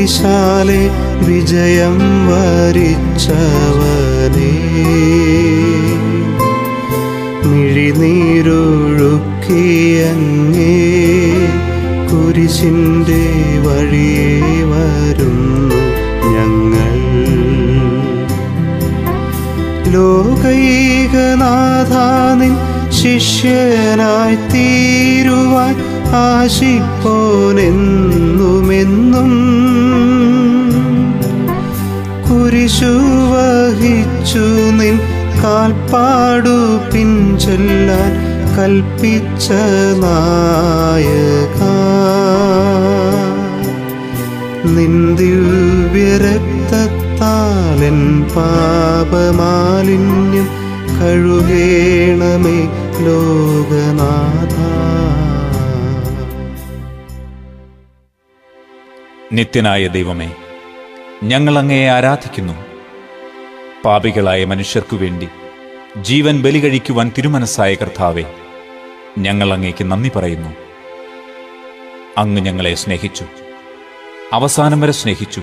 കുരിശാലെ വിജയം വരിച്ചവനേ, മിഴിനീരൊഴുക്കിയങ്ങേ കുരിശിൻ്റെ വഴിയേ വരുന്നു ഞങ്ങൾ. ലോകൈകനാഥാനിൻ ശിഷ്യനായി തീരുവാൻ ആശിപ്പോനെന്നുമെന്നും കുരിശു വഹിച്ചു നിൻ കാൽപ്പാടു പിൻചൊല്ലാൻ കൽപ്പിച്ച നായക, നിൻ ദിവ്യരക്തത്താലെൻ പാപമാലിന്യം കഴുകേണമേ ലോകനാഥ. നിത്യനായ ദൈവമേ, ഞങ്ങൾ അങ്ങയെ ആരാധിക്കുന്നു. പാപികളായ മനുഷ്യർക്കു വേണ്ടി ജീവൻ ബലി കഴിക്കുവാൻ തിരുമനസ്സായ കർത്താവേ, ഞങ്ങൾ അങ്ങേക്ക് നന്ദി പറയുന്നു. അങ്ങ് ഞങ്ങളെ സ്നേഹിച്ചു, അവസാനം വരെ സ്നേഹിച്ചു.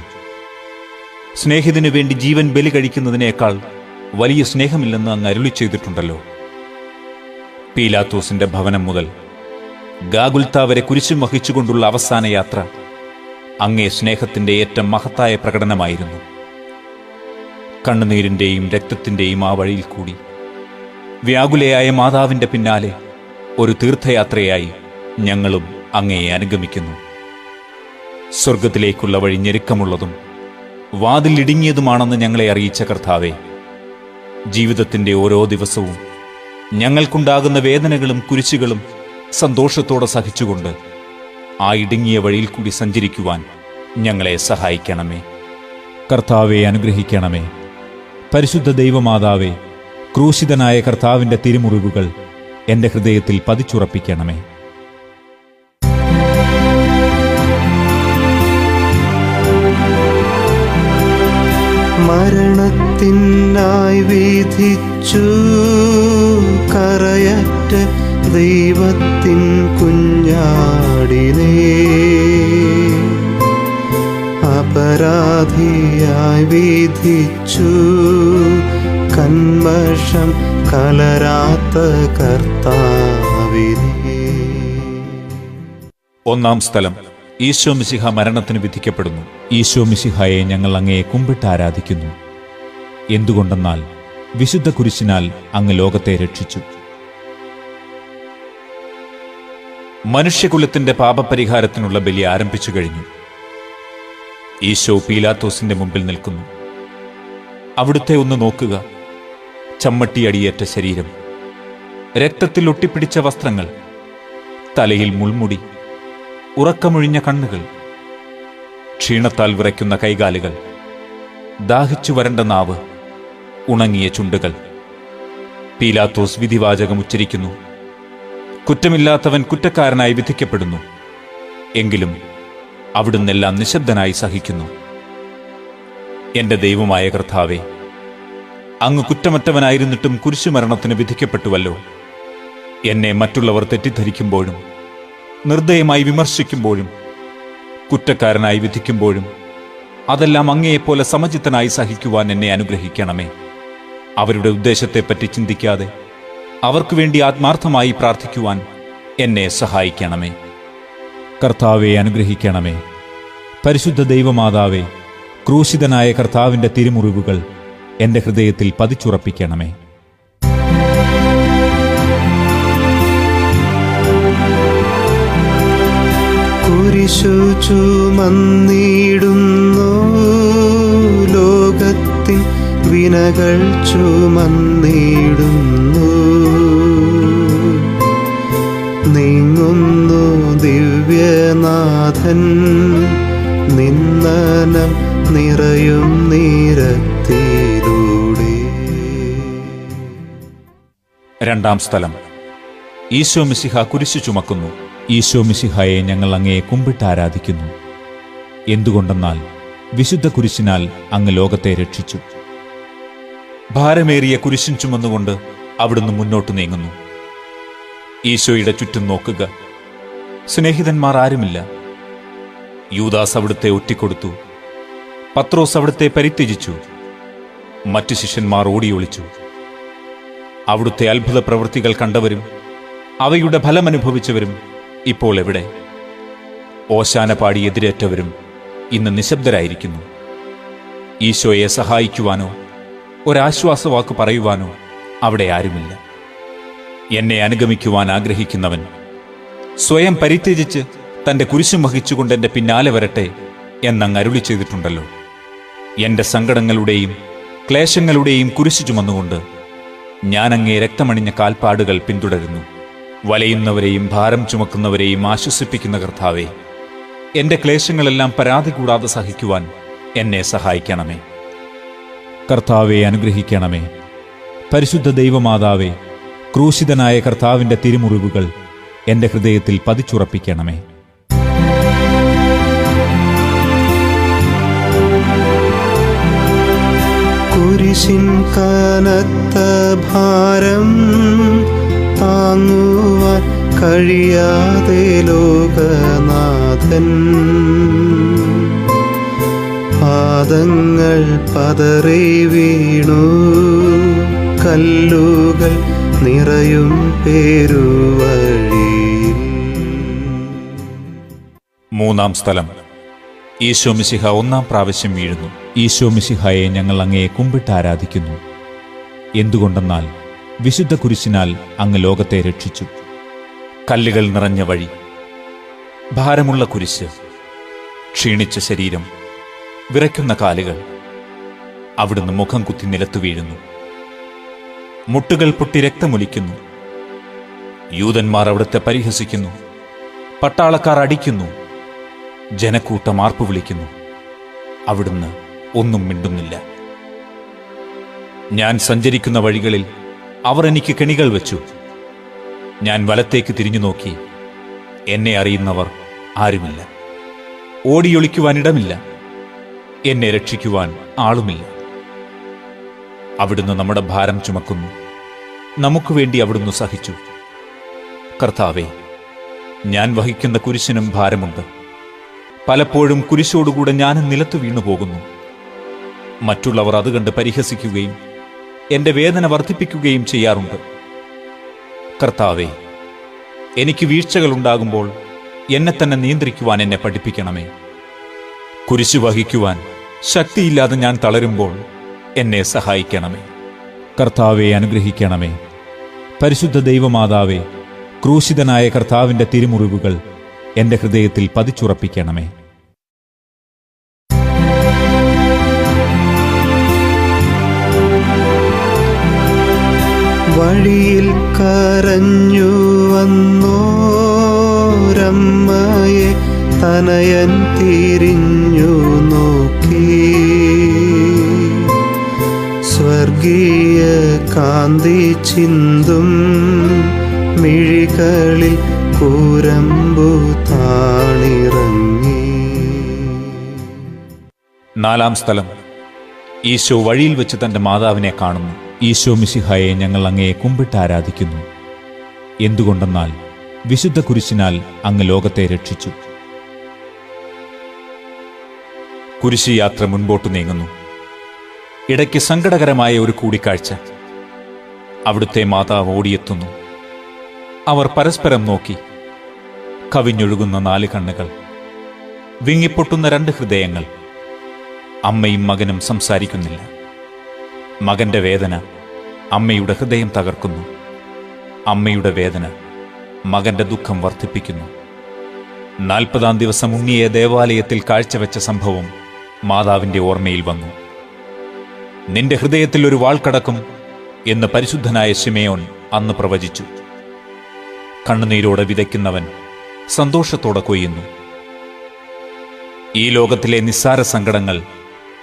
സ്നേഹിതനു വേണ്ടി ജീവൻ ബലി കഴിക്കുന്നതിനേക്കാൾ വലിയ സ്നേഹമില്ലെന്ന് അങ്ങ് അരുളി ചെയ്തിട്ടുണ്ടല്ലോ. പീലാത്തോസിന്റെ ഭവനം മുതൽ ഗാഗുൽത്ത വരെ കുരിശും വഹിച്ചുകൊണ്ടുള്ള അവസാന യാത്ര അങ്ങേ സ്നേഹത്തിന്റെ ഏറ്റവും മഹത്തായ പ്രകടനമായിരുന്നു. കണ്ണുനീരിന്റെയും രക്തത്തിന്റെയും ആ വഴിയിൽ കൂടി വ്യാകുലയായ മാതാവിന്റെ പിന്നാലെ ഒരു തീർത്ഥയാത്രയായി ഞങ്ങളും അങ്ങയെ അനുഗമിക്കുന്നു. സ്വർഗത്തിലേക്കുള്ള വഴി ഞെരുക്കമുള്ളതും വാതിൽ ഇടുങ്ങിയതുമാണെന്ന് ഞങ്ങളെ അറിയിച്ച കർത്താവേ, ജീവിതത്തിന്റെ ഓരോ ദിവസവും ഞങ്ങൾക്കുണ്ടാകുന്ന വേദനകളും കുരിശുകളും സന്തോഷത്തോടെ സഹിച്ചുകൊണ്ട് ആ ഇടുങ്ങിയ വഴിയിൽ കൂടി സഞ്ചരിക്കുവാൻ ഞങ്ങളെ സഹായിക്കണമേ. കർത്താവെ അനുഗ്രഹിക്കണമേ. പരിശുദ്ധ ദൈവമാതാവേ, ക്രൂശിതനായ കർത്താവിന്റെ തിരുമുറിവുകൾ എന്റെ ഹൃദയത്തിൽ പതിച്ചുറപ്പിക്കണമേ. മരണത്തിനായി വിധിച്ചു കരയറ്റ ദൈവത്തിൻ കുഞ്ഞാടിനെ, അപരാധിയായി വിധിച്ചു കന്മഷം കലരാത്ത കർത്താവിനെ. ഒന്നാം സ്ഥലം, ഈശോ മിശിഹ മരണത്തിന് വിധിക്കപ്പെടുന്നു. ഈശോ മിശിഹായെ ഞങ്ങൾ അങ്ങയെ കുമ്പിട്ട് ആരാധിക്കുന്നു. എന്തുകൊണ്ടെന്നാൽ വിശുദ്ധ കുരിശിനാൽ അങ്ങ് ലോകത്തെ രക്ഷിച്ചു. മനുഷ്യകുലത്തിന്റെ പാപപരിഹാരത്തിനുള്ള ബലി ആരംഭിച്ചു കഴിഞ്ഞു. ഈശോ പീലാത്തോസിന്റെ മുമ്പിൽ നിൽക്കുന്നു. അവിടുത്തെ ഒന്ന് നോക്കുക. ചമ്മട്ടിയടിയേറ്റ ശരീരം, രക്തത്തിൽ ഒട്ടിപ്പിടിച്ച വസ്ത്രങ്ങൾ, തലയിൽ മുൾമുടി, ഉറക്കമൊഴിഞ്ഞ കണ്ണുകൾ, ക്ഷീണത്താൽ വിറയ്ക്കുന്ന കൈകാലുകൾ, ദാഹിച്ചു വരണ്ട നാവ്, ഉണങ്ങിയ ചുണ്ടുകൾ. പീലാത്തോസ് വിധിവാചകം ഉച്ചരിക്കുന്നു. കുറ്റമില്ലാത്തവൻ കുറ്റക്കാരനായി വിധിക്കപ്പെടുന്നു. എങ്കിലും അവിടുന്നെല്ലാം നിശബ്ദനായി സഹിക്കുന്നു. എന്റെ ദൈവമായ കർത്താവേ, അങ്ങ് കുറ്റമറ്റവനായിരുന്നിട്ടും കുരിശുമരണത്തിന് വിധിക്കപ്പെട്ടുവല്ലോ. എന്നെ മറ്റുള്ളവർ തെറ്റിദ്ധരിക്കുമ്പോഴും നിർദ്ദയമായി വിമർശിക്കുമ്പോഴും കുറ്റക്കാരനായി വിധിക്കുമ്പോഴും അതെല്ലാം അങ്ങയെപ്പോലെ സമചിത്തനായി സഹിക്കുവാൻ എന്നെ അനുഗ്രഹിക്കണമേ. അവരുടെ ഉദ്ദേശത്തെപ്പറ്റി ചിന്തിക്കാതെ അവർക്കു വേണ്ടി ആത്മാർത്ഥമായി പ്രാർത്ഥിക്കുവാൻ എന്നെ സഹായിക്കണമേ. കർത്താവെ അനുഗ്രഹിക്കണമേ. പരിശുദ്ധ ദൈവമാതാവേ, ക്രൂശിതനായ കർത്താവിന്റെ തിരുമുറിവുകൾ എന്റെ ഹൃദയത്തിൽ പതിച്ചുറപ്പിക്കണമേ. കുരിശു ചുമന്നിടുന്നു, ലോകത്തിൻ വിനകൾ ചുമന്നിടുന്നു. നീങ്ങുന്നു ദിവ്യനാഥൻ, നിന്ദനം നിറയും നീരത്തിലൂടെ. രണ്ടാം സ്ഥലം, ഈശോ മിശിഹ കുരിശു ചുമക്കുന്നു. ഈശോ മിശിഹായെ ഞങ്ങൾ അങ്ങയെ കുമ്പിട്ട് ആരാധിക്കുന്നു. എന്തുകൊണ്ടെന്നാൽ വിശുദ്ധ കുരിശിനാൽ അങ്ങ് ലോകത്തെ രക്ഷിച്ചു. ഭാരമേറിയ കുരിശും ചുമന്നുകൊണ്ട് അവിടുന്ന് മുന്നോട്ട് നീങ്ങുന്നു. ഈശോയുടെ ചുറ്റും നോക്കുക. സ്നേഹിതന്മാർ ആരുമില്ല. യൂദാസ് അവിടുത്തെ ഒറ്റിക്കൊടുത്തു. പത്രോസ് അവിടുത്തെ പരിത്യജിച്ചു. മറ്റു ശിഷ്യന്മാർ ഓടിയൊളിച്ചു. അവിടുത്തെ അത്ഭുത പ്രവൃത്തികൾ കണ്ടവരും അവയുടെ ഫലമനുഭവിച്ചവരും ഇപ്പോൾ എവിടെ? ഓശാന പാടി എതിരേറ്റവരും ഇന്ന് നിശബ്ദരായിരിക്കുന്നു. ഈശോയെ സഹായിക്കുവാനോ ഒരാശ്വാസവാക്ക് പറയുവാനോ അവിടെ ആരുമില്ല. എന്നെ അനുഗമിക്കുവാൻ ആഗ്രഹിക്കുന്നവൻ സ്വയം പരിത്യജിച്ച് തന്റെ കുരിശും വഹിച്ചുകൊണ്ട് എന്റെ പിന്നാലെ വരട്ടെ എന്നങ്ങ് അരുളി ചെയ്തിട്ടുണ്ടല്ലോ. എന്റെ സങ്കടങ്ങളുടെയും ക്ലേശങ്ങളുടെയും കുരിശു ചുമന്നുകൊണ്ട് ഞാനങ്ങേ രക്തമണിഞ്ഞ കാൽപ്പാടുകൾ പിന്തുടരുന്നു. വലയുന്നവരെയും ഭാരം ചുമക്കുന്നവരെയും ആശ്വസിപ്പിക്കുന്ന കർത്താവേ, എന്റെ ക്ലേശങ്ങളെല്ലാം പരാതി കൂടാതെ സഹിക്കുവാൻ എന്നെ സഹായിക്കണമേ. കർത്താവെ അനുഗ്രഹിക്കണമേ. പരിശുദ്ധ ദൈവമാതാവേ, ക്രൂശിതനായ കർത്താവിന്റെ തിരുമുറിവുകൾ എന്റെ ഹൃദയത്തിൽ പതിച്ചുറപ്പിക്കണമേ. കുരിശിൻ കനത്ത ഭാരം താങ്ങുവാൻ കഴിയാതെ ലോകനാഥൻ പാദങ്ങൾ പതറി വീണു. കല്ലുകൾ നിറയും പേരുവഴിയിൽ. മൂന്നാം സ്ഥലം. ഈശോ മിശിഹ ഒന്നാം പ്രാവശ്യം വീഴുന്നു. ഈശോ മിശിഹായെ ഞങ്ങൾ അങ്ങയെ കുമ്പിട്ട് ആരാധിക്കുന്നു. എന്തുകൊണ്ടെന്നാൽ വിശുദ്ധ കുരിശിനാൽ അങ്ങ് ലോകത്തെ രക്ഷിച്ചു. കല്ലുകൾ നിറഞ്ഞ വഴി, ഭാരമുള്ള കുരിശ്, ക്ഷീണിച്ച ശരീരം, വിറയ്ക്കുന്ന കാലുകൾ. അവിടുന്ന് മുഖം കുത്തി നിലത്തു വീഴുന്നു. മുട്ടുകൾ പൊട്ടി രക്തമൊലിക്കുന്നു. യൂതന്മാർ അവിടുത്തെ പരിഹസിക്കുന്നു. പട്ടാളക്കാർ അടിക്കുന്നു. ജനക്കൂട്ടം ആർപ്പു വിളിക്കുന്നു. അവിടുന്ന് ഒന്നും മിണ്ടുന്നില്ല. ഞാൻ സഞ്ചരിക്കുന്ന വഴികളിൽ അവർ എനിക്ക് കെണികൾ വെച്ചു. ഞാൻ വലത്തേക്ക് തിരിഞ്ഞു നോക്കി. എന്നെ അറിയുന്നവർ ആരുമില്ല. ഓടിയൊളിക്കുവാനിടമില്ല. എന്നെ രക്ഷിക്കുവാൻ ആളുമില്ല. അവിടുന്ന് നമ്മുടെ ഭാരം ചുമക്കുന്നു. നമുക്ക് വേണ്ടി അവിടുന്ന് സഹിച്ചു. കർത്താവേ, ഞാൻ വഹിക്കുന്ന കുരിശിനും ഭാരമുണ്ട്. പലപ്പോഴും കുരിശോടുകൂടെ ഞാനും നിലത്തു വീണുപോകുന്നു. മറ്റുള്ളവർ അത് കണ്ട് പരിഹസിക്കുകയും എന്റെ വേദന വർദ്ധിപ്പിക്കുകയും ചെയ്യാറുണ്ട്. കർത്താവേ, എനിക്ക് വീഴ്ചകളുണ്ടാകുമ്പോൾ എന്നെ തന്നെ നിയന്ത്രിക്കുവാൻ എന്നെ പഠിപ്പിക്കണമേ. കുരിശു വഹിക്കുവാൻ ശക്തിയില്ലാതെ ഞാൻ തളരുമ്പോൾ എന്നെ സഹായിക്കണമേ. കർത്താവെ അനുഗ്രഹിക്കണമേ. പരിശുദ്ധ ദൈവമാതാവേ, ക്രൂശിതനായ കർത്താവിന്റെ തിരുമുറിവുകൾ എന്റെ ഹൃദയത്തിൽ പതിച്ചുറപ്പിക്കണമേ. വഴിയിൽ കരഞ്ഞു വന്നോരമ്മയെ തനയൻ തിരിഞ്ഞു നോക്കി. സ്വർഗീയ കാന്തി ചിന്തും മിഴികളിൽ കൂരമ്പു താണിറങ്ങി. നാലാം സ്ഥലം. ഈശോ വഴിയിൽ വെച്ച് തന്റെ മാതാവിനെ കാണുന്നു. ഈശോ മിശിഹായെ ഞങ്ങൾ അങ്ങയെ കുമ്പിട്ട് ആരാധിക്കുന്നു. എന്തുകൊണ്ടെന്നാൽ വിശുദ്ധ കുരിശിനാൽ അങ്ങ് ലോകത്തെ രക്ഷിച്ചു. കുരിശ് യാത്ര മുൻപോട്ട് നീങ്ങുന്നു. ഇടയ്ക്ക് സങ്കടകരമായ ഒരു കൂടിക്കാഴ്ച. അവിടുത്തെ മാതാവ് ഓടിയെത്തുന്നു. അവർ പരസ്പരം നോക്കി. കവിഞ്ഞൊഴുകുന്ന 4 കണ്ണുകൾ, വിങ്ങിപ്പൊട്ടുന്ന 2 ഹൃദയങ്ങൾ. അമ്മയും മകനും സംസാരിക്കുന്നില്ല. മകന്റെ വേദന അമ്മയുടെ ഹൃദയം തകർക്കുന്നു. അമ്മയുടെ വേദന മകന്റെ ദുഃഖം വർദ്ധിപ്പിക്കുന്നു. 40-ാം ദിവസം ഉണ്ണിയെ ദേവാലയത്തിൽ കാഴ്ചവെച്ച സംഭവം മാതാവിന്റെ ഓർമ്മയിൽ വന്നു. നിന്റെ ഹൃദയത്തിൽ ഒരു വാൾ കടക്കും എന്ന് പരിശുദ്ധനായ ശിമയോൻ അന്ന് പ്രവചിച്ചു. കണ്ണുനീരോടെ വിതയ്ക്കുന്നവൻ സന്തോഷത്തോടെ കൊയ്യുന്നു. ഈ ലോകത്തിലെ നിസ്സാര സങ്കടങ്ങൾ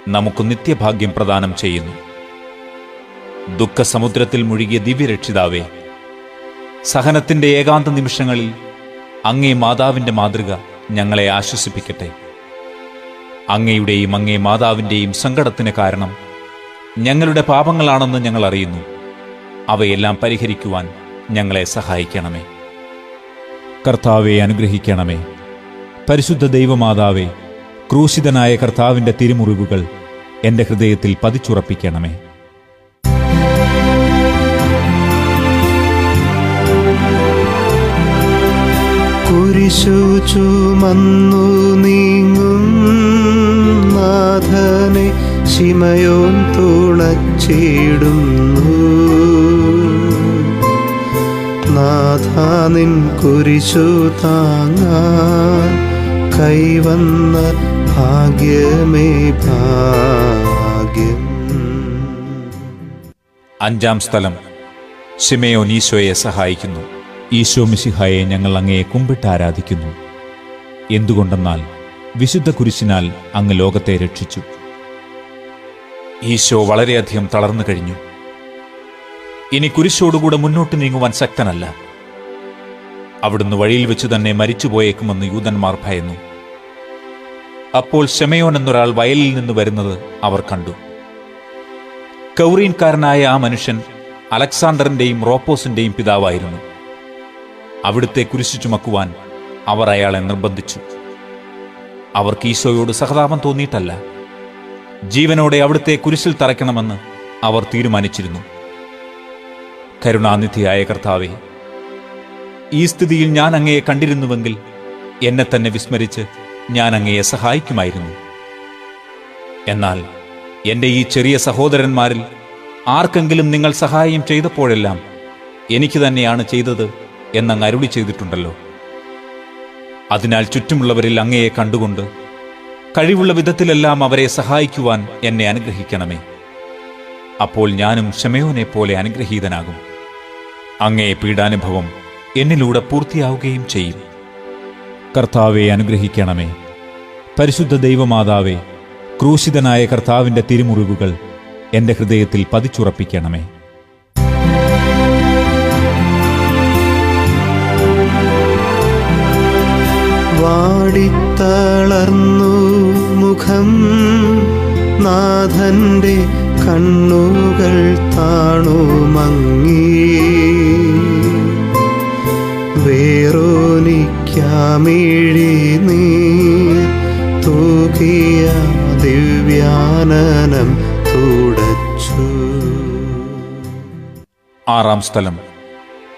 നമുക്ക് നിത്യഭാഗ്യം പ്രദാനം ചെയ്യുന്നു. ദുഃഖസമുദ്രത്തിൽ മുഴുകിയ ദിവ്യരക്ഷിതാവേ, സഹനത്തിന്റെ ഏകാന്ത നിമിഷങ്ങളിൽ അങ്ങേ മാതാവിന്റെ മാതൃക ഞങ്ങളെ ആശ്വസിപ്പിക്കട്ടെ. അങ്ങയുടെയും അങ്ങേ മാതാവിന്റെയും സങ്കടത്തിന് കാരണം ഞങ്ങളുടെ പാപങ്ങളാണെന്ന് ഞങ്ങൾ അറിയുന്നു. അവയെല്ലാം പരിഹരിക്കുവാൻ ഞങ്ങളെ സഹായിക്കണമേ. കർത്താവെ അനുഗ്രഹിക്കണമേ. പരിശുദ്ധ ദൈവമാതാവേ, ക്രൂശിതനായ കർത്താവിന്റെ തിരുമുറിവുകൾ എന്റെ ഹൃദയത്തിൽ പതിച്ചുറപ്പിക്കണമേ. കുരിശു ചുമന്നു നീങ്ങും നാഥനെ ശിമയോൻ തുണച്ചിടുന്നു. നാഥാ നിൻ കുരിശു താങ്ങാൻ കൈവന്ന ഭാഗ്യമേ ഭാഗ്യം. അഞ്ചാം സ്ഥലം. ശിമയോൻ ഈശോയെ സഹായിക്കുന്നു. ഈശോ മിശിഹായെ ഞങ്ങൾ അങ്ങയെ കുമ്പിട്ട് ആരാധിക്കുന്നു. എന്തുകൊണ്ടെന്നാൽ വിശുദ്ധ കുരിശിനാൽ അങ്ങ് ലോകത്തെ രക്ഷിച്ചു. ഈശോ വളരെയധികം തളർന്നു കഴിഞ്ഞു. ഇനി കുരിശോടുകൂടെ മുന്നോട്ട് നീങ്ങുവാൻ ശക്തനല്ല. അവിടുന്ന് വഴിയിൽ വെച്ച് തന്നെ മരിച്ചുപോയേക്കുമെന്ന് യൂതന്മാർ ഭയന്നു. അപ്പോൾ ശിമയോൻ എന്നൊരാൾ വയലിൽ നിന്ന് വരുന്നത് അവർ കണ്ടു. കൗറീൻകാരനായ ആ മനുഷ്യൻ അലക്സാണ്ടറിന്റെയും റോപ്പോസിന്റെയും പിതാവായിരുന്നു. അവിടുത്തെ കുരിശു ചുമക്കുവാൻ അവർ അയാളെ നിർബന്ധിച്ചു. അവർക്ക് ഈശോയോട് സഹതാപം തോന്നിയിട്ടല്ല, ജീവനോടെ അവിടുത്തെ കുരിശിൽ തറയ്ക്കണമെന്ന് അവർ തീരുമാനിച്ചിരുന്നു. കരുണാനിധിയായ കർത്താവേ, ഈ സ്ഥിതിയിൽ ഞാൻ അങ്ങയെ കണ്ടിരുന്നുവെങ്കിൽ എന്നെ തന്നെ വിസ്മരിച്ച് ഞാൻ അങ്ങയെ സഹായിക്കുമായിരുന്നു. എന്നാൽ എന്റെ ഈ ചെറിയ സഹോദരന്മാരിൽ ആർക്കെങ്കിലും നിങ്ങൾ സഹായം ചെയ്തപ്പോഴെല്ലാം എനിക്ക് തന്നെയാണ് ചെയ്തത് എന്നങ്ങ് അരുളി ചെയ്തിട്ടുണ്ടല്ലോ. അതിനാൽ ചുറ്റുമുള്ളവരിൽ അങ്ങയെ കണ്ടുകൊണ്ട് കഴിവുള്ള വിധത്തിലെല്ലാം അവരെ സഹായിക്കുവാൻ എന്നെ അനുഗ്രഹിക്കണമേ. അപ്പോൾ ഞാനും ശിമയോനെ പോലെ അനുഗ്രഹീതനാകും. അങ്ങേ പീഡാനുഭവം എന്നിലൂടെ പൂർത്തിയാവുകയും ചെയ്യും. കർത്താവെ അനുഗ്രഹിക്കണമേ. പരിശുദ്ധ ദൈവമാതാവേ, ക്രൂശിതനായ കർത്താവിന്റെ തിരുമുറിവുകൾ എന്റെ ഹൃദയത്തിൽ പതിച്ചുറപ്പിക്കണമേ. വാടിത്തളർന്നു മുഖം, നാഥന്റെ കണ്ണുകൾ താണു മങ്ങി. വേറോനിക്കാമിഴി നീർ തൂകിയ ദിവ്യാനനം തുടച്ചു. ആറാം സ്ഥലം.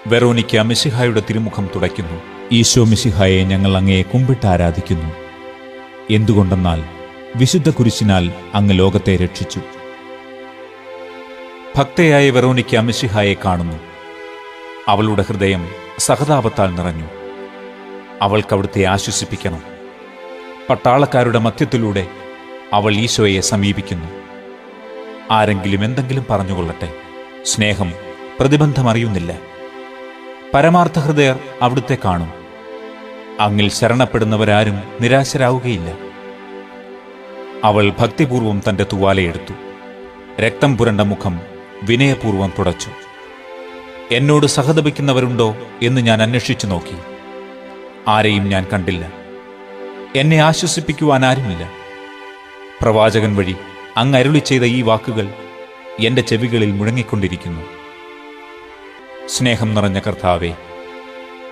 വെറോനിക്ക മിശിഹായുടെ തിരുമുഖം തുടയ്ക്കുന്നു. ഈശോ മിശിഹായെ ഞങ്ങൾ അങ്ങയെ കുമ്പിട്ട് ആരാധിക്കുന്നു. എന്തുകൊണ്ടെന്നാൽ വിശുദ്ധ കുരിശിനാൽ അങ്ങ് ലോകത്തെ രക്ഷിച്ചു. ഭക്തയായ വെറോനിക്ക മിശിഹായെ കാണുന്നു. അവളുടെ ഹൃദയം സഹതാപത്താൽ നിറഞ്ഞു. അവൾക്ക് അവിടുത്തെ ആശ്വസിപ്പിക്കണം. പട്ടാളക്കാരുടെ മധ്യത്തിലൂടെ അവൾ ഈശോയെ സമീപിക്കുന്നു. ആരെങ്കിലും എന്തെങ്കിലും പറഞ്ഞുകൊള്ളട്ടെ, സ്നേഹം പ്രതിബന്ധമറിയുന്നില്ല. പരമാർത്ഥ ഹൃദയർ അവിടുത്തെ കാണും. അങ്ങിൽ ശരണപ്പെടുന്നവരാരും നിരാശരാവുകയില്ല. അവൾ ഭക്തിപൂർവം തന്റെ തുവാലയെടുത്തു. രക്തം പുരണ്ട മുഖം വിനയപൂർവം തുടച്ചു. എന്നോട് സഹതപിക്കുന്നവരുണ്ടോ എന്ന് ഞാൻ അന്വേഷിച്ചു നോക്കി. ആരെയും ഞാൻ കണ്ടില്ല. എന്നെ ആശ്വസിപ്പിക്കുവാൻ ആരുമില്ല. പ്രവാചകൻ വഴി അങ്ങ് അരുളി ചെയ്ത ഈ വാക്കുകൾ എന്റെ ചെവികളിൽ മുഴങ്ങിക്കൊണ്ടിരിക്കുന്നു. സ്നേഹം നിറഞ്ഞ കർത്താവേ,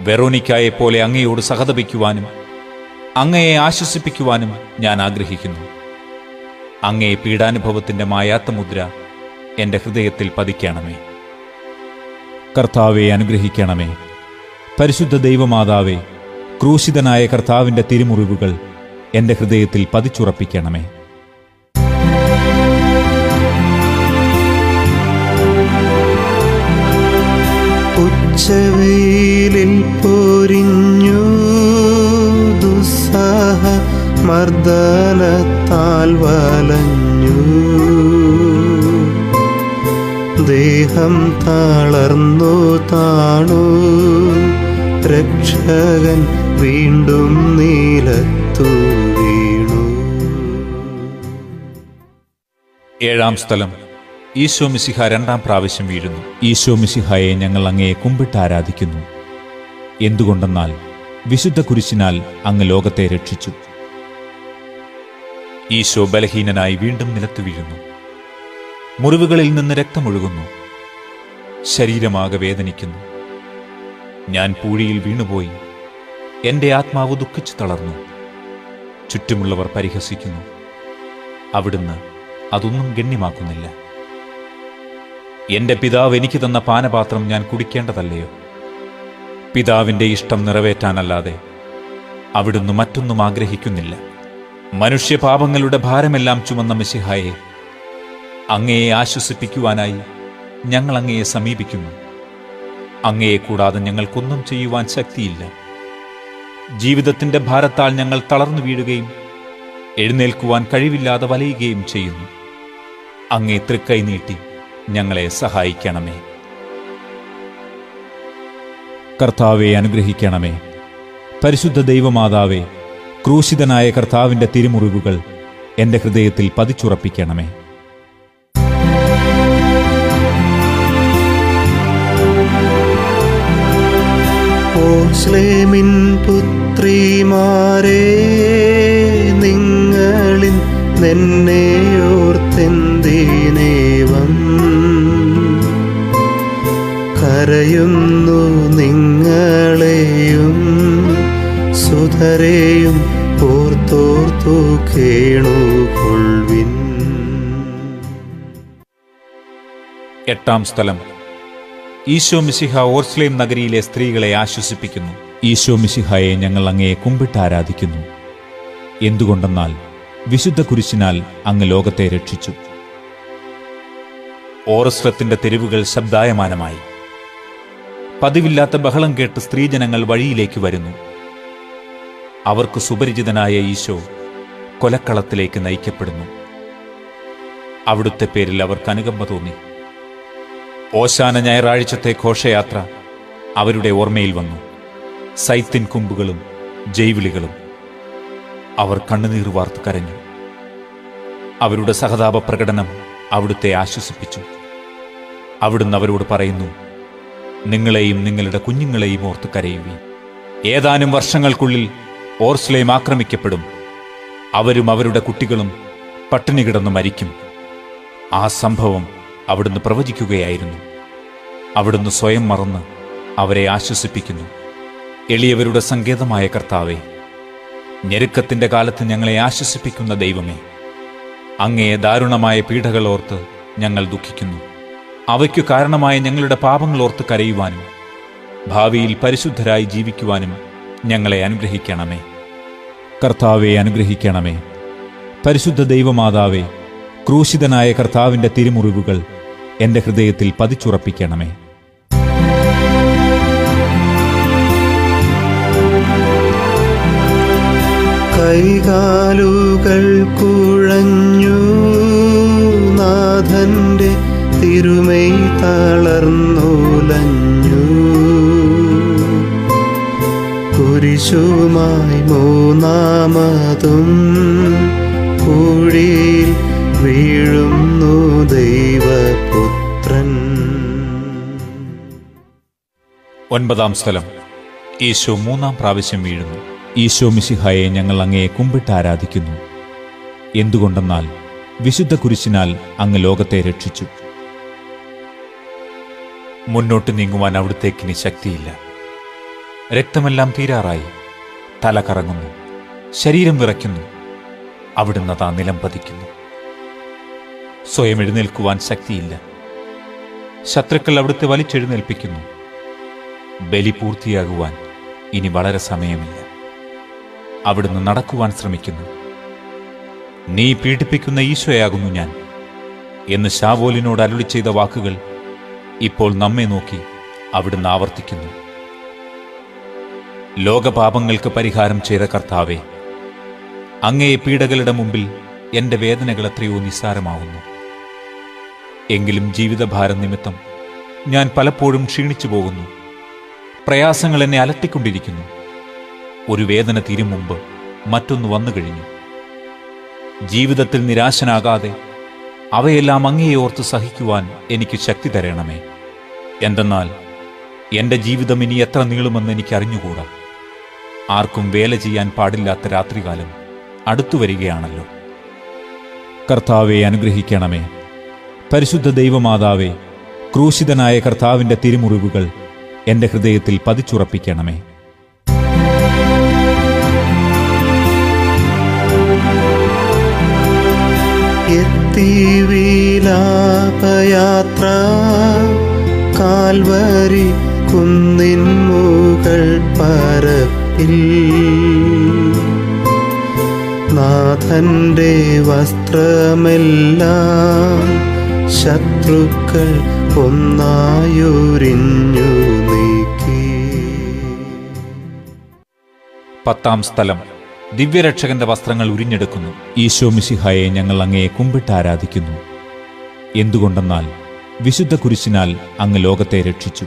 വെറോനിക്കായെപ്പോലെ അങ്ങയോട് സഹതപിക്കുവാനും അങ്ങയെ ആശ്വസിപ്പിക്കുവാനും ഞാൻ ആഗ്രഹിക്കുന്നു. അങ്ങേ പീഡാനുഭവത്തിന്റെ മായാത്ത മുദ്ര എന്റെ ഹൃദയത്തിൽ പതിക്കണമേ. കർത്താവെ അനുഗ്രഹിക്കണമേ. പരിശുദ്ധ ദൈവമാതാവേ, ക്രൂശിതനായ കർത്താവിന്റെ തിരുമുറിവുകൾ എന്റെ ഹൃദയത്തിൽ പതിച്ചുറപ്പിക്കണമേ. ഉച്ചവെയിലിൽ പൊരിഞ്ഞു ദുസ്സഹ മർദ്ദനത്താൽ വലഞ്ഞു. ദേഹം തളർന്നു താണു. രക്ഷകൻ വീണ്ടും നീലത്തു വീണു. ഏഴാം സ്ഥലം. ഈശോ മിശിഹ രണ്ടാം പ്രാവശ്യം വീഴുന്നു. ഈശോ മിശിഹായെ ഞങ്ങൾ അങ്ങയെ കുമ്പിട്ട് ആരാധിക്കുന്നു. എന്തുകൊണ്ടെന്നാൽ വിശുദ്ധ കുരിശിനാൽ അങ്ങ് ലോകത്തെ രക്ഷിച്ചു. ഈശോ ബലഹീനനായി വീണ്ടും നിലത്തു വീഴുന്നു. മുറിവുകളിൽ നിന്ന് രക്തമൊഴുകുന്നു. ശരീരമാകെ വേദനിക്കുന്നു. ഞാൻ പൂഴിയിൽ വീണുപോയി. എന്റെ ആത്മാവ് ദുഃഖിച്ചു തളർന്നു. ചുറ്റുമുള്ളവർ പരിഹസിക്കുന്നു. അവിടുന്ന് അതൊന്നും ഗണ്യമാക്കുന്നില്ല. എന്റെ പിതാവ് എനിക്ക് തന്ന പാനപാത്രം ഞാൻ കുടിക്കേണ്ടതല്ലയോ? പിതാവിന്റെ ഇഷ്ടം നിറവേറ്റാനല്ലാതെ അവിടുന്ന് മറ്റൊന്നും ആഗ്രഹിക്കുന്നില്ല. മനുഷ്യപാപങ്ങളുടെ ഭാരമെല്ലാം ചുമന്ന മിശിഹായെ, അങ്ങയെ ആശ്വസിപ്പിക്കുവാനായി ഞങ്ങൾ അങ്ങയെ സമീപിക്കുന്നു. അങ്ങയെ കൂടാതെ ഞങ്ങൾക്കൊന്നും ചെയ്യുവാൻ ശക്തിയില്ല. ജീവിതത്തിന്റെ ഭാരത്താൽ ഞങ്ങൾ തളർന്നു വീഴുകയും എഴുന്നേൽക്കുവാൻ കഴിവില്ലാതെ വലയുകയും ചെയ്യുന്നു. അങ്ങേ തൃക്കൈ നീട്ടി ഞങ്ങളെ സഹായിക്കണമേ. കർത്താവെ അനുഗ്രഹിക്കണമേ. പരിശുദ്ധ ദൈവമാതാവേ, ക്രൂശിതനായ കർത്താവിന്റെ തിരുമുറിവുകൾ എന്റെ ഹൃദയത്തിൽ പതിച്ചുറപ്പിക്കണമേ. ഓർസ്ലേമിൻ പുത്രിമാരേ, നിങ്ങളിൽ നിന്നെയോർത്തെന്തിനേവം കരയുന്നു? നിങ്ങളെയും സുധരെയും ഓർത്തോർത്തു കേണുകൊള്ളുവിൻ. 8-ാം സ്ഥലം. ഈശോ മിശിഹ ഓർസ്ലേം നഗരിയിലെ സ്ത്രീകളെ ആശ്വസിപ്പിക്കുന്നു. ഈശോ മിശിഹായെ ഞങ്ങൾ അങ്ങയെ കുമ്പിട്ട് ആരാധിക്കുന്നു. എന്തുകൊണ്ടെന്നാൽ വിശുദ്ധ കുരിശിനാൽ അങ്ങ് ലോകത്തെ രക്ഷിച്ചു. ഓർസ്ലത്തിന്റെ തെരുവുകൾ ശബ്ദായമാനമായി. പതിവില്ലാത്ത ബഹളം കേട്ട് സ്ത്രീജനങ്ങൾ വഴിയിലേക്ക് വരുന്നു. അവർക്ക് സുപരിചിതനായ ഈശോ കൊലക്കളത്തിലേക്ക് നയിക്കപ്പെടുന്നു. അവിടുത്തെ പേരിൽ അവർക്ക് അനുകമ്പ തോന്നി. ഓശാന ഞായറാഴ്ചത്തെ ഘോഷയാത്ര അവരുടെ ഓർമ്മയിൽ വന്നു. സൈത്തിൻ കുമ്പുകളും ജൈവിളികളും. അവർ കണ്ണുനീർ വാർത്ത് കരഞ്ഞു. അവരുടെ സഹതാപ പ്രകടനം അവിടുത്തെ ആശ്വസിപ്പിച്ചു. അവിടുന്ന് അവരോട് പറയുന്നു, നിങ്ങളെയും നിങ്ങളുടെ കുഞ്ഞുങ്ങളെയും ഓർത്ത് കരയുവീൻ. ഏതാനും വർഷങ്ങൾക്കുള്ളിൽ ഓർസ്ലേം ആക്രമിക്കപ്പെടും. അവരും അവരുടെ കുട്ടികളും പട്ടിണി കിടന്ന് മരിക്കും. ആ സംഭവം അവിടുന്ന് പ്രവചിക്കുകയായിരുന്നു. അവിടുന്ന് സ്വയം മറന്ന് അവരെ ആശ്വസിപ്പിക്കുന്നു. എളിയവരുടെ സങ്കേതമായ കർത്താവേ, ഞെരുക്കത്തിന്റെ കാലത്ത് ഞങ്ങളെ ആശ്വസിപ്പിക്കുന്ന ദൈവമേ, അങ്ങേ ദാരുണമായ പീഡകൾ ഓർത്ത് ഞങ്ങൾ ദുഃഖിക്കുന്നു. അവയ്ക്കു കാരണമായ ഞങ്ങളുടെ പാപങ്ങൾ ഓർത്ത് കരയുവാനും ഭാവിയിൽ പരിശുദ്ധരായി ജീവിക്കുവാനും ഞങ്ങളെ അനുഗ്രഹിക്കണമേ. കർത്താവെ അനുഗ്രഹിക്കണമേ. പരിശുദ്ധ ദൈവമാതാവേ, ക്രൂശിതനായ കർത്താവിന്റെ തിരുമുറിവുകൾ എന്റെ ഹൃദയത്തിൽ പതിച്ചുറപ്പിക്കണമേ. കൈകാലുകൾ കുഴഞ്ഞു, നാഥന്റെ തിരുമൈ തളർന്നുലഞ്ഞു. കുരിശുമായി മൂന്നാമതും കുഴിയിൽ വീഴുന്നു ദൈവപുത്രൻ. 9-ാം സ്ഥലം. ഈശോ 3-ാം പ്രാവശ്യം വീഴുന്നു. ഈശോ മിശിഹായെ ഞങ്ങൾ അങ്ങയെ കുമ്പിട്ട് ആരാധിക്കുന്നു. എന്തുകൊണ്ടെന്നാൽ വിശുദ്ധ കുരിശിനാൽ അങ്ങ് ലോകത്തെ രക്ഷിച്ചു. മുന്നോട്ട് നീങ്ങുവാൻ അവിടുത്തേക്കിനി ശക്തിയില്ല. രക്തമെല്ലാം തീരാറായി. തല കറങ്ങുന്നു, ശരീരം വിറയ്ക്കുന്നു. അവിടുന്ന് താ നിലം പതിക്കുന്നു. സ്വയം എഴുന്നേൽക്കുവാൻ ശക്തിയില്ല. ശത്രുക്കൾ അവിടുത്തെ വലിച്ചെഴുന്നേൽപ്പിക്കുന്നു. ബലി പൂർത്തിയാകുവാൻ ഇനി വളരെ സമയമില്ല. അവിടുന്ന് നടക്കുവാൻ ശ്രമിക്കുന്നു. നീ പീഡിപ്പിക്കുന്ന ഈശോയാകുന്നു ഞാൻ എന്ന് ശാവോലിനോട് അരുളി ചെയ്ത വാക്കുകൾ ഇപ്പോൾ നമ്മെ നോക്കി അവിടുന്ന് ആവർത്തിക്കുന്നു. ലോകപാപങ്ങൾക്ക് പരിഹാരം ചെയ്ത കർത്താവേ, അങ്ങേ പീഡകളുടെ മുമ്പിൽ എന്റെ വേദനകൾ എത്രയോ നിസ്സാരമാവുന്നു. എങ്കിലും ജീവിതഭാരം നിമിത്തം ഞാൻ പലപ്പോഴും ക്ഷീണിച്ചു പോകുന്നു. പ്രയാസങ്ങൾ എന്നെ അലട്ടിക്കൊണ്ടിരിക്കുന്നു. ഒരു വേദന തീരും മുമ്പ് മറ്റൊന്ന് വന്നു കഴിഞ്ഞു. ജീവിതത്തിൽ നിരാശനാകാതെ അവയെല്ലാം അങ്ങയെ ഓർത്ത് സഹിക്കുവാൻ എനിക്ക് ശക്തി തരണമേ. എന്തെന്നാൽ എന്റെ ജീവിതം ഇനി എത്ര നീളുമെന്ന് എനിക്കറിഞ്ഞുകൂടാ. ആർക്കും വേല ചെയ്യാൻ പാടില്ലാത്ത രാത്രികാലം അടുത്തു വരികയാണല്ലോ. കർത്താവെ അനുഗ്രഹിക്കണമേ. പരിശുദ്ധ ദൈവമാതാവേ, ക്രൂശിതനായ കർത്താവിന്റെ തിരുമുറിവുകൾ എന്റെ ഹൃദയത്തിൽ പതിച്ചുറപ്പിക്കണമേ. എത്തി വിലാപയാത്ര കാൽവരി കുന്നിൻ മുകൾ പരപ്പിൽ. നാഥന്റെ വസ്ത്രമെല്ലാം ശത്രുക്കൾ ഒന്നായുരിഞ്ഞു നീക്കി. 10-ാം സ്ഥലം ദിവ്യരക്ഷകന്റെ വസ്ത്രങ്ങൾ ഉരിഞ്ഞെടുക്കുന്നു. ഈശോ മിശിഹായെ ഞങ്ങൾ അങ്ങയെ കുമ്പിട്ട് ആരാധിക്കുന്നു. എന്തുകൊണ്ടെന്നാൽ വിശുദ്ധ കുരിശിനാൽ അങ്ങ് ലോകത്തെ രക്ഷിച്ചു.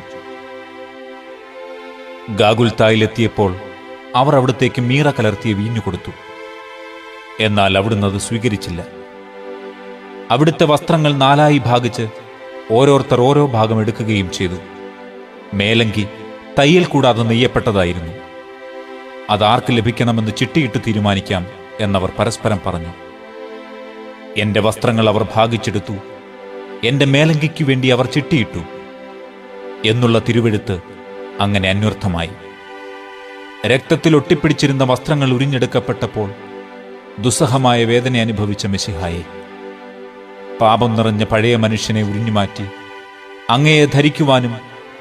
ഗാഗുൽത്തായിലെത്തിയപ്പോൾ അവർ അവിടത്തേക്ക് മീറ കലർത്തിയ വീഞ്ഞു കൊടുത്തു. എന്നാൽ അവിടുന്ന് അത് സ്വീകരിച്ചില്ല. അവിടുത്തെ വസ്ത്രങ്ങൾ 4 ഭാഗിച്ച് ഓരോരുത്തർ ഓരോ ഭാഗം എടുക്കുകയും ചെയ്തു. മേലങ്കി തയ്യൽ കൂടാതെ നെയ്യപ്പെട്ടതായിരുന്നു. അതാർക്ക് ലഭിക്കണമെന്ന് ചിട്ടിയിട്ട് തീരുമാനിക്കാം എന്നവർ പരസ്പരം പറഞ്ഞു. എന്റെ വസ്ത്രങ്ങൾ അവർ ഭാഗിച്ചെടുത്തു, എന്റെ മേലങ്കിക്കു വേണ്ടി അവർ ചിട്ടിയിട്ടു എന്നുള്ള തിരുവെഴുത്ത് അങ്ങനെ അന്വർത്ഥമായി. രക്തത്തിൽ ഒട്ടിപ്പിടിച്ചിരുന്ന വസ്ത്രങ്ങൾ ഉരിഞ്ഞെടുക്കപ്പെട്ടപ്പോൾ ദുസ്സഹമായ വേദന അനുഭവിച്ച മിശിഹായെ, പാപം നിറഞ്ഞ പഴയ മനുഷ്യനെ ഉരിഞ്ഞുമാറ്റി അങ്ങയെ ധരിക്കുവാനും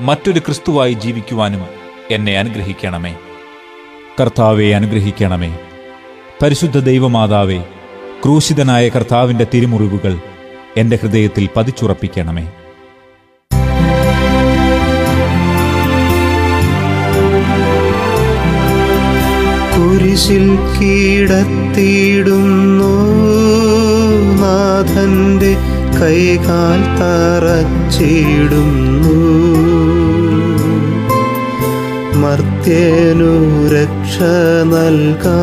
മറ്റൊരു ക്രിസ്തുവായി ജീവിക്കുവാനും എന്നെ അനുഗ്രഹിക്കണമേ. കർത്താവെ അനുഗ്രഹിക്കണമേ. പരിശുദ്ധ ദൈവമാതാവേ, ക്രൂശിതനായ കർത്താവിന്റെ തിരുമുറിവുകൾ എന്റെ ഹൃദയത്തിൽ പതിച്ചുറപ്പിക്കണമേ. കുരിശിൽ കീടത്തിയിടുന്നു നാഥന്റെ കൈകാൽ തറച്ചിടുന്നു. മർത്യനു രക്ഷ നൽകാനെത്തിയ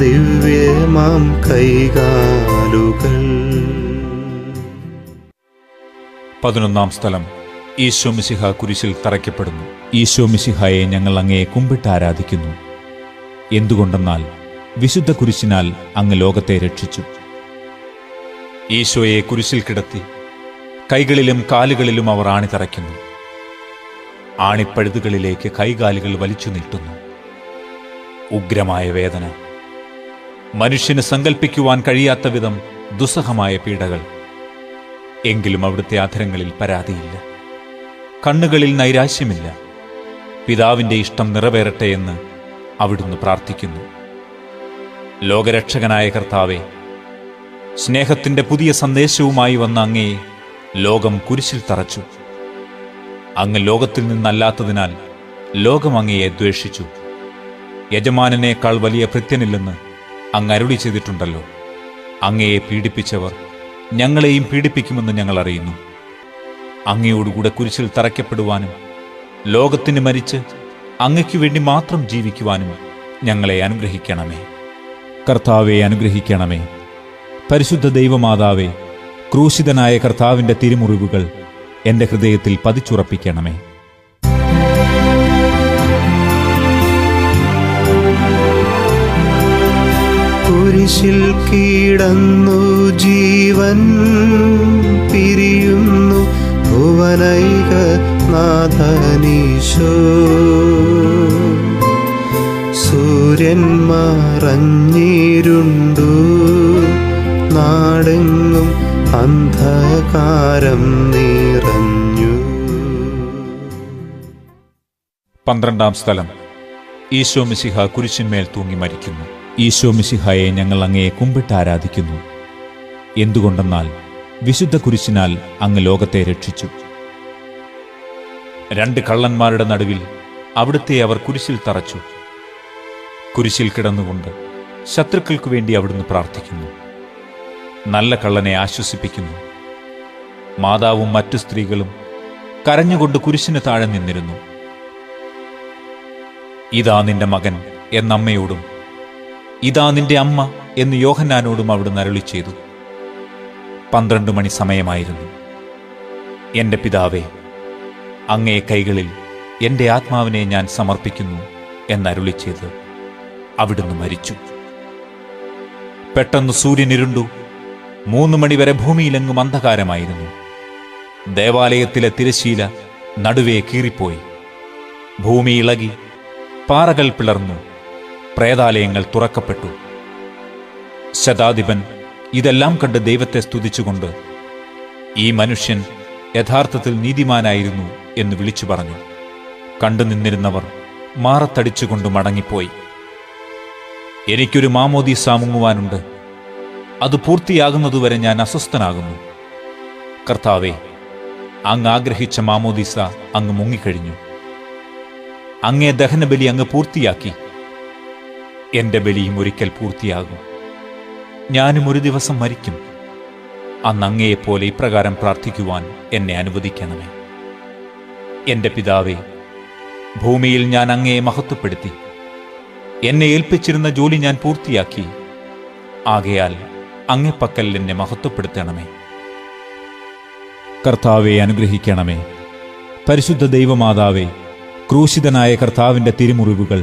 ദിവ്യമാം കൈകാലുകൾ. 11-ാം സ്ഥലം ഈശോ മിശിഹ കുരിശിൽ തറയ്ക്കപ്പെടുന്നു. ഈശോ മിശിഹായെ ഞങ്ങൾ അങ്ങയെ കുമ്പിട്ട് ആരാധിക്കുന്നു. എന്തുകൊണ്ടെന്നാൽ വിശുദ്ധ കുരിശിനാൽ അങ്ങ് ലോകത്തെ രക്ഷിച്ചു. ഈശോയെ കുരിശിൽ കിടത്തി കൈകളിലും കാലുകളിലും അവർ ആണി തറയ്ക്കുന്നു. ആണിപ്പഴുതുകളിലേക്ക് കൈകാലുകൾ വലിച്ചു നീട്ടുന്നു. ഉഗ്രമായ വേദന, മനുഷ്യന് സങ്കൽപ്പിക്കുവാൻ കഴിയാത്ത വിധം ദുസ്സഹമായ പീഡകൾ. എങ്കിലും അവിടുത്തെ അധരങ്ങളിൽ പരാതിയില്ല, കണ്ണുകളിൽ നൈരാശ്യമില്ല. പിതാവിന്റെ ഇഷ്ടം നിറവേറട്ടെ എന്ന് അവിടുന്ന് പ്രാർത്ഥിക്കുന്നു. ലോകരക്ഷകനായ കർത്താവെ, സ്നേഹത്തിന്റെ പുതിയ സന്ദേശവുമായി വന്ന അങ്ങയെ ലോകം കുരിശിൽ തറച്ചു. അങ്ങ് ലോകത്തിൽ നിന്നല്ലാത്തതിനാൽ ലോകം അങ്ങയെ ദ്വേഷിച്ചു. യജമാനനേക്കാൾ വലിയ ഭൃത്യനില്ലെന്ന് അങ്ങ് അരുളി ചെയ്തിട്ടുണ്ടല്ലോ. അങ്ങയെ പീഡിപ്പിച്ചവർ ഞങ്ങളെയും പീഡിപ്പിക്കുമെന്ന് ഞങ്ങൾ അറിയുന്നു. അങ്ങയോടുകൂടെ കുരിശിൽ തറയ്ക്കപ്പെടുവാനും ലോകത്തിന് മരിച്ച് അങ്ങയ്ക്കു വേണ്ടി മാത്രം ജീവിക്കുവാനും ഞങ്ങളെ അനുഗ്രഹിക്കണമേ. കർത്താവെ അനുഗ്രഹിക്കണമേ. പരിശുദ്ധ ദൈവമാതാവേ, ക്രൂശിതനായ കർത്താവിന്റെ തിരുമുറിവുകൾ എന്റെ ഹൃദയത്തിൽ പതിച്ചുറപ്പിക്കണമേ. കുരിശിൽ കീടന്നു ജീവൻ പിരിയുന്നു ഭുവനൈക നാഥനീശോ. സൂര്യൻ മറഞ്ഞിരുണ്ടു, നാടെങ്ങും അന്ധകാരം നിറഞ്ഞു. 12-ാം സ്ഥലം ഈശോ മിശിഹ കുരിശിന്മേൽ തൂങ്ങി മരിക്കുന്നു. ഈശോ മിശിഹായെ ഞങ്ങൾ അങ്ങയെ കുമ്പിട്ട് ആരാധിക്കുന്നു. എന്തുകൊണ്ടെന്നാൽ വിശുദ്ധ കുരിശിനാൽ അങ്ങ് ലോകത്തെ രക്ഷിച്ചു. 2 കള്ളന്മാരുടെ നടുവിൽ അവിടുത്തെ അവർ കുരിശിൽ തറച്ചു. കുരിശിൽ കിടന്നുകൊണ്ട് ശത്രുക്കൾക്കു വേണ്ടി അവിടുന്ന് പ്രാർത്ഥിക്കുന്നു. നല്ല കള്ളനെ ആശ്വസിപ്പിക്കുന്നു. മാതാവും മറ്റു സ്ത്രീകളും കരഞ്ഞുകൊണ്ട് കുരിശിന് താഴെ നിന്നിരുന്നു. ഇതാ നിന്റെ മകൻ എന്നമ്മയോടും ഇതാ നിന്റെ അമ്മ എന്ന് യോഹന്നാനോടും അവിടുന്ന് അരുളി ചെയ്തു. 12 മണി സമയമായിരുന്നു. എന്റെ പിതാവേ, അങ്ങേ കൈകളിൽ എന്റെ ആത്മാവിനെ ഞാൻ സമർപ്പിക്കുന്നു എന്നരുളി ചെയ്ത് അവിടുന്ന് മരിച്ചു. പെട്ടെന്ന് സൂര്യനിരുണ്ടു. 3 മണിവരെ ഭൂമിയിലെങ്ങും അന്ധകാരമായിരുന്നു. ദേവാലയത്തിലെ തിരശ്ശീല നടുവേ കീറിപ്പോയി. ഭൂമി ഇളകി, പാറകൾ പിളർന്നു, പ്രേതാലയങ്ങൾ തുറക്കപ്പെട്ടു. ശതാധിപൻ ഇതെല്ലാം കണ്ട് ദൈവത്തെ സ്തുതിച്ചുകൊണ്ട്, ഈ മനുഷ്യൻ യഥാർത്ഥത്തിൽ നീതിമാനായിരുന്നു എന്ന് വിളിച്ചു പറഞ്ഞു. കണ്ടു നിന്നിരുന്നവർ മാറത്തടിച്ചുകൊണ്ട് മടങ്ങിപ്പോയി. എനിക്കൊരു മാമോദീസ മുങ്ങുവാനുണ്ട്, അത് പൂർത്തിയാകുന്നതുവരെ ഞാൻ അസ്വസ്ഥനാകുന്നു. കർത്താവേ, അങ്ങ് ആഗ്രഹിച്ച മാമോദീസ അങ്ങ് മുങ്ങിക്കഴിഞ്ഞു. അങ്ങേ ദഹനബലി അങ്ങ് പൂർത്തിയാക്കി. എന്റെ ബലിയും ഒരിക്കൽ പൂർത്തിയാകും. ഞാനും ഒരു ദിവസം മരിക്കും. അന്ന് അങ്ങയെപ്പോലെ ഇപ്രകാരം പ്രാർത്ഥിക്കുവാൻ എന്നെ അനുവദിക്കണമേ. എന്റെ പിതാവേ, ഭൂമിയിൽ ഞാൻ അങ്ങയെ മഹത്വപ്പെടുത്തി. എന്നെ ഏൽപ്പിച്ചിരുന്ന ജോലി ഞാൻ പൂർത്തിയാക്കി. ആകയാൽ അങ്ങേപ്പക്കൽ എന്നെ മഹത്വപ്പെടുത്തണമേ. കർത്താവെ അനുഗ്രഹിക്കണമേ. പരിശുദ്ധ ദൈവമാതാവേ, ക്രൂശിതനായ കർത്താവിന്റെ തിരുമുറിവുകൾ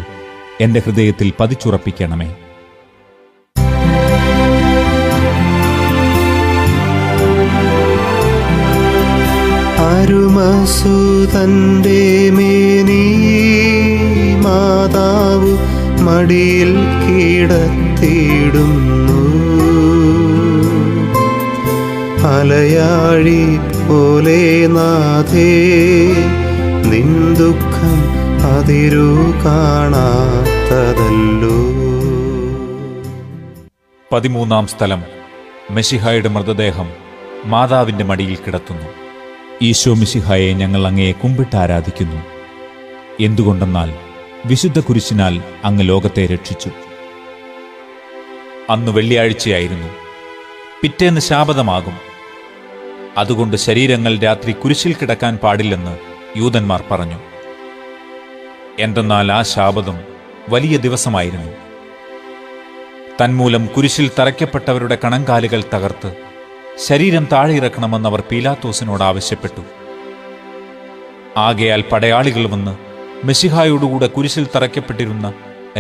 എന്റെ ഹൃദയത്തിൽ പതിച്ചുറപ്പിക്കണമേ. അരുമസുതന്റെ മേനി മാതാവ് മടിയിൽ കിടത്തിയിടുന്നു. അലയാഴി പോലെ നാഥേ, നിൻ ദുഃഖം അതിരു കാണാത്തതല്ലോ. 13-ാം സ്ഥലം. മെശിഹായുടെ മൃതദേഹം മാതാവിന്റെ മടിയിൽ കിടത്തുന്നു. ഈശോ മിശിഹായെ ഞങ്ങൾ അങ്ങയെ കുമ്പിട്ട് ആരാധിക്കുന്നു. എന്തുകൊണ്ടെന്നാൽ വിശുദ്ധ കുരിശിനാൽ അങ്ങ് ലോകത്തെ രക്ഷിച്ചു. അന്ന് വെള്ളിയാഴ്ചയായിരുന്നു. പിറ്റേന്ന് ശാബതമാകും. അതുകൊണ്ട് ശരീരങ്ങൾ രാത്രി കുരിശിൽ കിടക്കാൻ പാടില്ലെന്ന് യൂദന്മാർ പറഞ്ഞു. എന്തെന്നാൽ ആ ശാബതം വലിയ ദിവസമായിരുന്നു. തന്മൂലം കുരിശിൽ തറയ്ക്കപ്പെട്ടവരുടെ കണങ്കാലുകൾ തകർത്ത് ശരീരം താഴെയിറക്കണമെന്നവർ പീലാത്തോസിനോട് ആവശ്യപ്പെട്ടു. ആകയാൽ പടയാളികൾ വന്ന് മെശിഹായോടുകൂടെ കുരിശിൽ തറയ്ക്കപ്പെട്ടിരുന്ന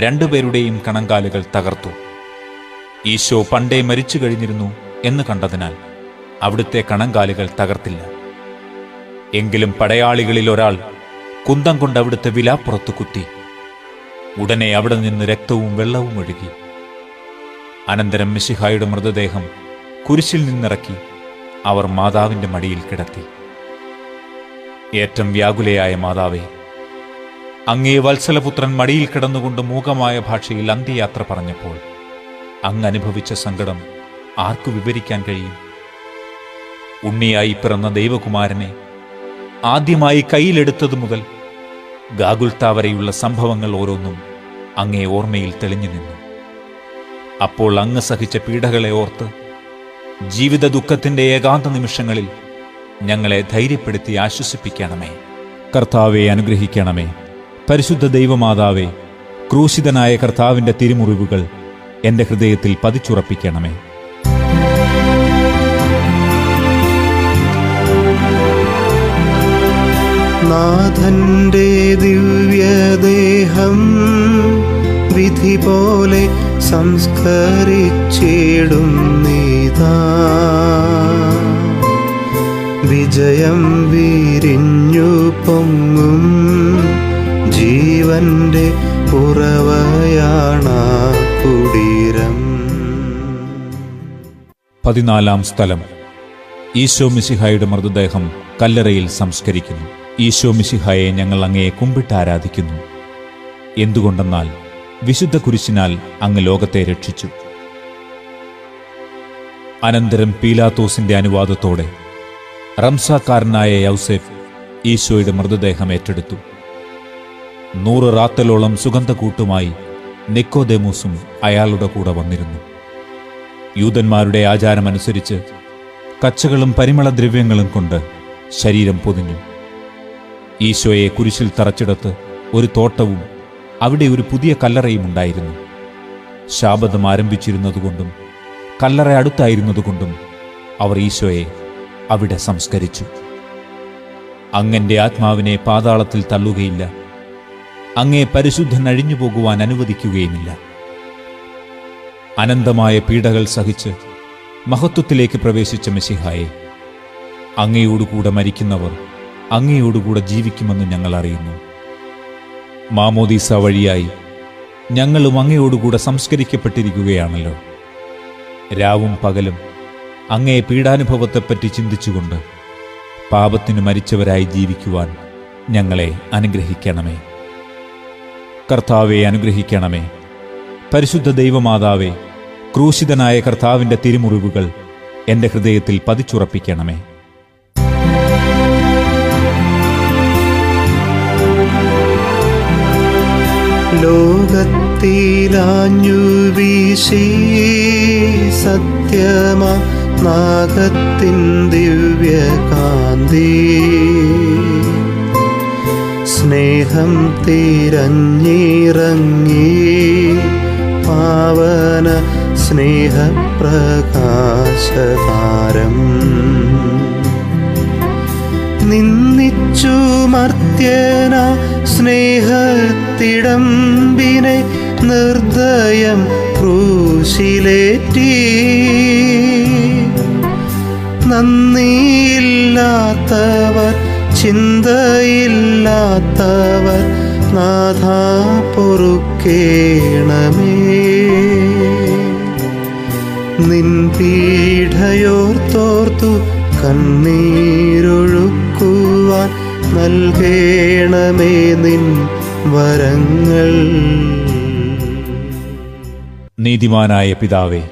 2 പേരുടെയും കണങ്കാലുകൾ തകർത്തു. ഈശോ പണ്ടേ മരിച്ചു കഴിഞ്ഞിരുന്നു എന്ന് കണ്ടതിനാൽ അവിടുത്തെ കണങ്കാലുകൾ തകർത്തില്ല. എങ്കിലും പടയാളികളിൽ ഒരാൾ കുന്തം കൊണ്ട് അവിടുത്തെ വിലാപ്പുറത്ത് കുത്തി. ഉടനെ അവിടെ നിന്ന് രക്തവും വെള്ളവും ഒഴുകി. അനന്തരം മിശിഹായുടെ മൃതദേഹം കുരിശിൽ നിന്നിറക്കി അവർ മാതാവിന്റെ മടിയിൽ കിടത്തി. ഏറ്റം വ്യാകുലയായ മാതാവേ, അങ്ങേ വത്സലപുത്രൻ മടിയിൽ കിടന്നുകൊണ്ട് മൂകമായ ഭാഷയിൽ അന്ത്യയാത്ര പറഞ്ഞപ്പോൾ അങ്ങ് അനുഭവിച്ച സങ്കടം ആർക്കു വിവരിക്കാൻ കഴിയും? ഉണ്ണിയായി പിറന്ന ദൈവകുമാരനെ ആദ്യമായി കയ്യിലെടുത്തതു മുതൽ ഗാഗുൽത്ത വരെയുള്ള സംഭവങ്ങൾ ഓരോന്നും അങ്ങേ ഓർമ്മയിൽ തെളിഞ്ഞു നിന്നു. അപ്പോൾ അങ്ങ് സഹിച്ച പീഡകളെ ഓർത്ത് ജീവിത ദുഃഖത്തിന്റെ ഏകാന്ത നിമിഷങ്ങളിൽ ഞങ്ങളെ ധൈര്യപ്പെടുത്തി ആശ്വസിപ്പിക്കണമേ. കർത്താവെ അനുഗ്രഹിക്കണമേ. പരിശുദ്ധ ദൈവമാതാവേ, ക്രൂശിതനായ കർത്താവിന്റെ തിരുമുറിവുകൾ എന്റെ ഹൃദയത്തിൽ പതിച്ചുറപ്പിക്കണമേ. നാഥന്റെ ദിവ്യദേഹം വിധി പോലെ സംസ്കരിച്ചിടുന്നീതാ. വിജയം വിരിഞ്ഞു പൊങ്ങും ജീവന്റെ ഉറവയാണ കുടീരം. 14-ാം സ്ഥലം. ഈശോ മിശിഹായുടെ മൃതദേഹം കല്ലറയിൽ സംസ്കരിക്കുന്നു. ഈശോ മിശിഹായെ ഞങ്ങൾ അങ്ങയെ കുമ്പിട്ട് ആരാധിക്കുന്നു. എന്തുകൊണ്ടെന്നാൽ വിശുദ്ധ കുരിശിനാൽ അങ്ങ് ലോകത്തെ രക്ഷിച്ചു. അനന്തരം പീലാത്തോസിന്റെ അനുവാദത്തോടെ റംസാക്കാരനായ യൗസേഫ് ഈശോയുടെ മൃതദേഹം ഏറ്റെടുത്തു. 100 റാത്തലോളം സുഗന്ധക്കൂട്ടുമായി നിക്കോദേമോസും അയാളുടെ കൂടെ വന്നിരുന്നു. യൂദന്മാരുടെ ആചാരമനുസരിച്ച് കച്ചകളും പരിമളദ്രവ്യങ്ങളും കൊണ്ട് ശരീരം പൊതിഞ്ഞു. ഈശോയെ കുരിശിൽ തറച്ചിടത്ത് ഒരു തോട്ടവും അവിടെ ഒരു പുതിയ കല്ലറയും ഉണ്ടായിരുന്നു. ശാബതം ആരംഭിച്ചിരുന്നതുകൊണ്ടും കല്ലറ അടുത്തായിരുന്നതുകൊണ്ടും അവർ ഈശോയെ അവിടെ സംസ്കരിച്ചു. അങ്ങന്റെ ആത്മാവിനെ പാതാളത്തിൽ തള്ളുകയില്ല, അങ്ങേ പരിശുദ്ധൻ അഴിഞ്ഞു പോകുവാൻ അനുവദിക്കുകയുമില്ല. അനന്തമായ പീഡകൾ സഹിച്ച് മഹത്വത്തിലേക്ക് പ്രവേശിച്ച മെശിഹായെ, അങ്ങയോടുകൂടെ മരിക്കുന്നവർ അങ്ങയോടുകൂടെ ജീവിക്കുമെന്ന് ഞങ്ങൾ അറിയുന്നു. മാമോദീസ വഴിയായി ഞങ്ങളും അങ്ങയോടുകൂടെ സംസ്കരിക്കപ്പെട്ടിരിക്കുകയാണല്ലോ. രാവും പകലും അങ്ങേ പീഡാനുഭവത്തെപ്പറ്റി ചിന്തിച്ചുകൊണ്ട് പാപത്തിനു മരിച്ചവരായി ജീവിക്കുവാൻ ഞങ്ങളെ അനുഗ്രഹിക്കണമേ. കർത്താവെ, അനുഗ്രഹിക്കണമേ. പരിശുദ്ധ ദൈവമാതാവേ, ക്രൂശിതനായ കർത്താവിൻ്റെ തിരുമുറിവുകൾ എൻ്റെ ഹൃദയത്തിൽ പതിച്ചുറപ്പിക്കണമേ. ലോകത്തിലാഞ്ഞു വീശി സത്യമാ നാഗത്തിൻ ദിവ്യകാന്തി, സ്നേഹം തിരഞ്ഞിറങ്ങി പാവന സ്നേഹപ്രകാശതാരം, നിന്നിച്ചു മർത്യന സ്നേഹത്തിടമ്പിനെ നിർദ്ദയം ക്രൂശിലേറ്റി, നന്ദിയില്ലാത്തവർ ചിന്തയില്ലാത്തവർ നാഥാ പൊറുക്കേണമേ. നിൻ പീഡയോർത്തോർത്തു കണ്ണീരൊഴുക്കുവാൻ നൽകേണമേ നിൻ വരങ്ങൾ. നീതിമാനായ പിതാവേ,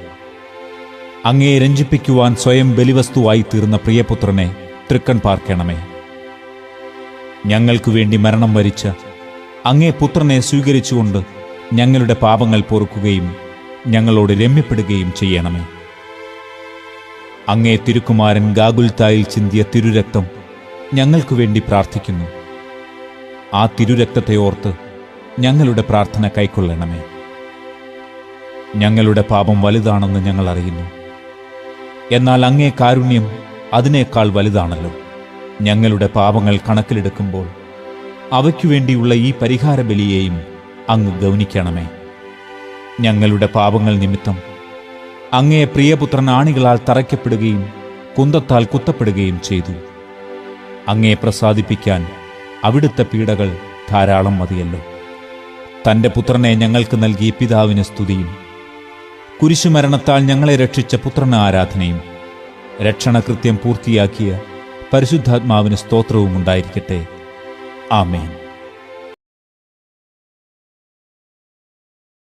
അങ്ങയെ രഞ്ജിപ്പിക്കുവാൻ സ്വയം ബലിവസ്തുവായി തീർന്ന പ്രിയപുത്രനെ തൃക്കൺ പാർക്കണമേ. ഞങ്ങൾക്കു വേണ്ടി മരണം വരിച്ച അങ്ങേ പുത്രനെ സ്വീകരിച്ചുകൊണ്ട് ഞങ്ങളുടെ പാപങ്ങൾ പൊറുക്കുകയും ഞങ്ങളോട് രമ്യപ്പെടുകയും ചെയ്യണമേ. അങ്ങേ തിരുക്കുമാരൻ ഗാഗുൽത്തായിൽ ചിന്തിയ തിരുരക്തം ഞങ്ങൾക്കു വേണ്ടി പ്രാർത്ഥിക്കുന്നു. ആ തിരുരക്തത്തെ ഓർത്ത് ഞങ്ങളുടെ പ്രാർത്ഥന കൈക്കൊള്ളണമേ. ഞങ്ങളുടെ പാപം വലുതാണെന്ന് ഞങ്ങൾ അറിയുന്നു. എന്നാൽ അങ്ങേ കാരുണ്യം അതിനേക്കാൾ വലുതാണല്ലോ. ഞങ്ങളുടെ പാപങ്ങൾ കണക്കിലെടുക്കുമ്പോൾ അവയ്ക്കു വേണ്ടിയുള്ള ഈ പരിഹാര ബലിയെയും അങ്ങ് ഗൗനിക്കണമേ. ഞങ്ങളുടെ പാപങ്ങൾ നിമിത്തം അങ്ങേ പ്രിയപുത്രൻ ആണികളാൽ തറയ്ക്കപ്പെടുകയും കുന്തത്താൽ കുത്തപ്പെടുകയും ചെയ്തു. അങ്ങേ പ്രസാദിപ്പിക്കാൻ അവിടുത്തെ പീഡകൾ ധാരാളം മതിയല്ലോ. തൻ്റെ പുത്രനെ ഞങ്ങൾക്ക് നൽകിയ പിതാവിന് സ്തുതിയും കുരിശുമരണത്താൽ ഞങ്ങളെ രക്ഷിച്ച പുത്രന് ആരാധനയും രക്ഷണകൃത്യം പൂർത്തിയാക്കിയ പരിശുദ്ധാത്മാവിന് സ്തോത്രവും ഉണ്ടായിരിക്കട്ടെ. ആമേൻ.